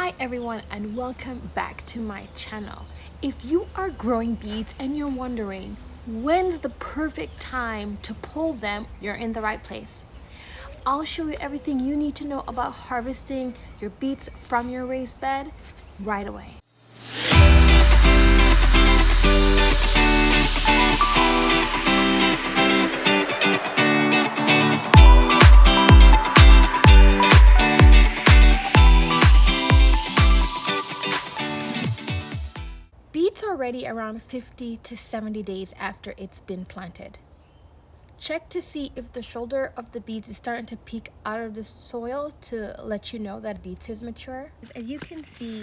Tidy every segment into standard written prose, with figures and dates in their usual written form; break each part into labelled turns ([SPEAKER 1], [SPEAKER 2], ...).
[SPEAKER 1] Hi everyone and welcome back to my channel. If you are growing beets and you're wondering when's the perfect time to pull them, you're in the right place. I'll show you everything you need to know about harvesting your beets from your raised bed right away. Beets are ready around 50 to 70 days after it's been planted. Check to see if the shoulder of the beets is starting to peek out of the soil to let you know that beets is mature. As you can see,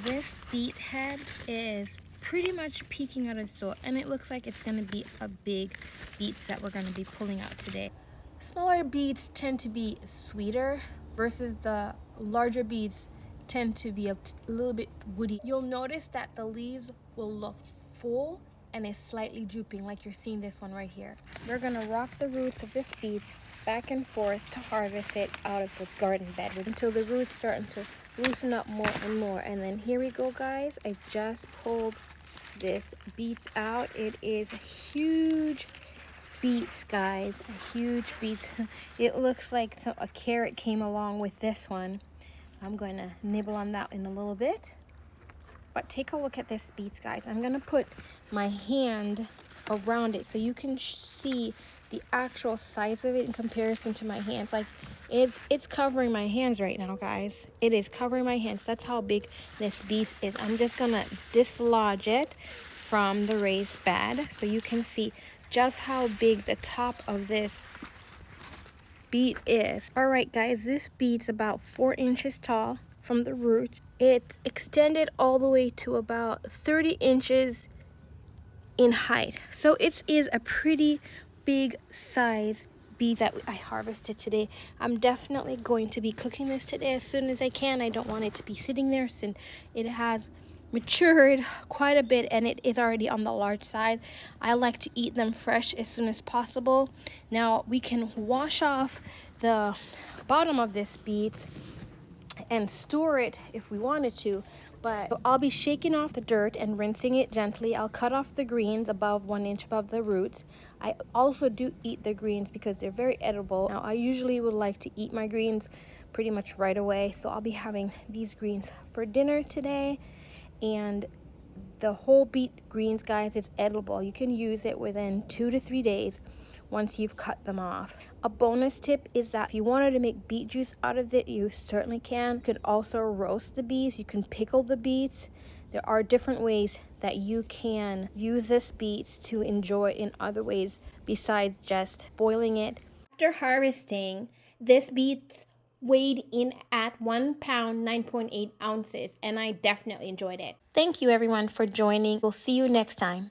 [SPEAKER 1] this beet head is pretty much peeking out of the soil, and it looks like it's going to be a big beets that we're going to be pulling out today. Smaller beets tend to be sweeter versus the larger beets tend to be a little bit woody. You'll notice that the leaves will look full and is slightly drooping, like you're seeing this one right here. We're gonna rock the roots of this beet back and forth to harvest it out of the garden bed until the roots starting to loosen up more and more. And then here we go, guys. I just pulled this beets out. It is huge beets, guys, a huge beets. It looks like a carrot came along with this one. I'm going to nibble on that in a little bit. But take a look at this beets, guys. I'm going to put my hand around it so you can see the actual size of it in comparison to my hands. Like it's covering my hands right now, guys. It is covering my hands. That's how big this beets is. I'm just going to dislodge it from the raised bed so you can see just how big the top of this beet is. All right, guys, this beet's about 4 inches tall from the root. It's extended all the way to about 30 inches in height. So it is a pretty big size beet that I harvested today. I'm definitely going to be cooking this today as soon as I can. I don't want it to be sitting there since it has matured quite a bit and it is already on the large side. I like to eat them fresh as soon as possible. Now we can wash off the bottom of this beet and store it if we wanted to, but I'll be shaking off the dirt and rinsing it gently. I'll cut off the greens above 1 inch above the roots. I also do eat the greens because they're very edible. Now I usually would like to eat my greens pretty much right away, so I'll be having these greens for dinner today. And the whole beet greens, guys, is edible. You can use it within 2 to 3 days once you've cut them off. A bonus tip is that if you wanted to make beet juice out of it, you certainly can. You can also roast the beets. You can pickle the beets. There are different ways that you can use this beets to enjoy it in other ways besides just boiling it. After harvesting, this beets weighed in at 1 pound 9.8 ounces, and I definitely enjoyed it. Thank you everyone for joining. We'll see you next time.